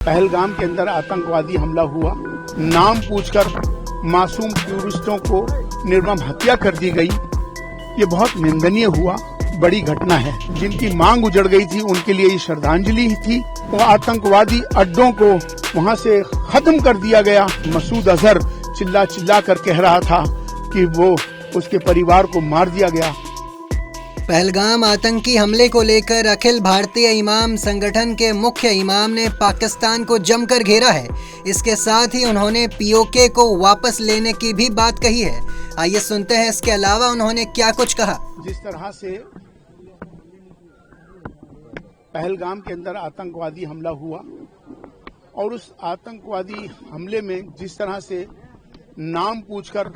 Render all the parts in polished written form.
पहलगाम के अंदर आतंकवादी हमला हुआ, नाम पूछकर मासूम टूरिस्टों को निर्मम हत्या कर दी गई। ये बहुत निंदनीय हुआ, बड़ी घटना है। जिनकी मांग उजड़ गई थी उनके लिए ये श्रद्धांजलि थी। वो आतंकवादी अड्डों को वहां से खत्म कर दिया गया। मसूद अजहर चिल्ला चिल्ला कर कह रहा था कि वो उसके परिवार को मार दिया गया। पहलगाम आतंकी हमले को लेकर अखिल भारतीय इमाम संगठन के मुख्य इमाम ने पाकिस्तान को जमकर घेरा है। इसके साथ ही उन्होंने पीओके को वापस लेने की भी बात कही है। आइए सुनते हैं इसके अलावा उन्होंने क्या कुछ कहा। जिस तरह से पहलगाम के अंदर आतंकवादी हमला हुआ और उस आतंकवादी हमले में जिस तरह से नाम पूछकर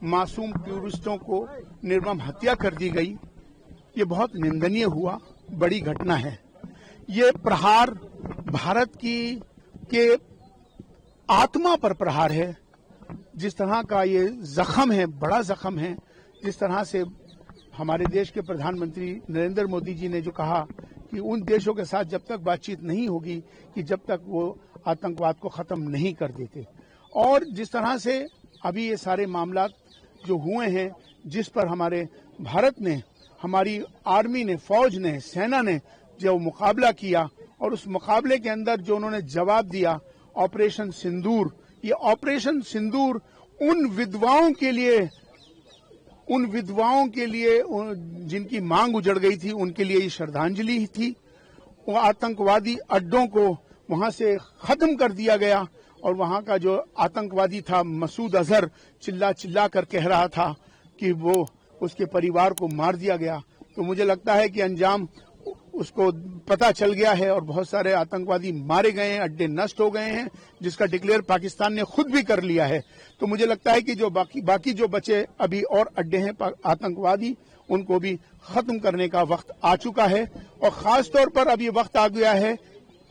मासूम टूरिस्टों को निर्मम हत्या कर दी गई, ये बहुत निंदनीय हुआ, बड़ी घटना है। ये प्रहार भारत के आत्मा पर प्रहार है। जिस तरह का ये जख्म है, बड़ा जख्म है। जिस तरह से हमारे देश के प्रधानमंत्री नरेंद्र मोदी जी ने जो कहा कि उन देशों के साथ जब तक बातचीत नहीं होगी कि जब तक वो आतंकवाद को खत्म नहीं कर देते, और जिस तरह से अभी ये सारे मामला जो हुए हैं, जिस पर हमारे भारत ने, हमारी आर्मी ने, फौज ने, सेना ने जो मुकाबला किया, और उस मुकाबले के अंदर जो उन्होंने जवाब दिया ऑपरेशन सिंदूर, ये ऑपरेशन सिंदूर उन विधवाओं के लिए जिनकी मांग उजड़ गई थी, उनके लिए ये श्रद्धांजलि थी। वो आतंकवादी अड्डों को वहां से खत्म कर दिया गया, और वहां का जो आतंकवादी था मसूद अजहर चिल्ला चिल्ला कर कह रहा था कि वो उसके परिवार को मार दिया गया। तो मुझे लगता है कि अंजाम उसको पता चल गया है और बहुत सारे आतंकवादी मारे गए हैं, अड्डे नष्ट हो गए हैं, जिसका डिक्लेयर पाकिस्तान ने खुद भी कर लिया है। तो मुझे लगता है कि जो बाकी जो बचे अभी और अड्डे हैं आतंकवादी, उनको भी खत्म करने का वक्त आ चुका है। और खास तौर पर अब ये वक्त आ गया है,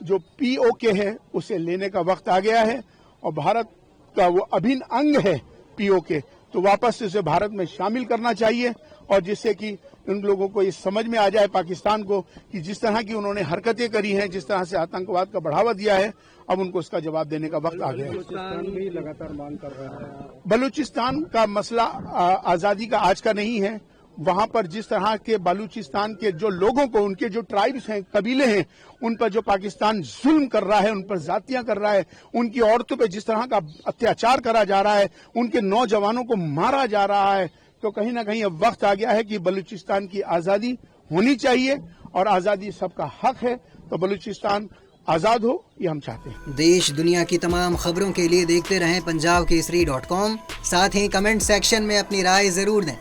जो पीओके है उसे लेने का वक्त आ गया है, और भारत का वो अभिन्न अंग है पीओके, तो वापस से उसे भारत में शामिल करना चाहिए। और जिससे कि उन लोगों को ये समझ में आ जाए, पाकिस्तान को, कि जिस तरह की उन्होंने हरकतें करी हैं, जिस तरह से आतंकवाद का बढ़ावा दिया है, अब उनको उसका जवाब देने का वक्त आ गया है। बलूचिस्तान भी लगातार मांग कर रहा है। बलूचिस्तान का मसला आजादी का आज का नहीं है। वहां पर जिस तरह के बलूचिस्तान के जो लोगों को, उनके जो ट्राइब्स हैं, कबीले हैं, उन पर जो पाकिस्तान जुल्म कर रहा है, उन पर जातियां कर रहा है, उनकी औरतों पर जिस तरह का अत्याचार करा जा रहा है, उनके नौजवानों को मारा जा रहा है, तो कहीं ना कहीं अब वक्त आ गया है कि बलूचिस्तान की आजादी होनी चाहिए, और आजादी सबका हक है। तो बलूचिस्तान आजाद हो, ये हम चाहते हैं। देश दुनिया की तमाम खबरों के लिए देखते रहें पंजाबकेसरी.com। साथ ही कमेंट सेक्शन में अपनी राय जरूर दें।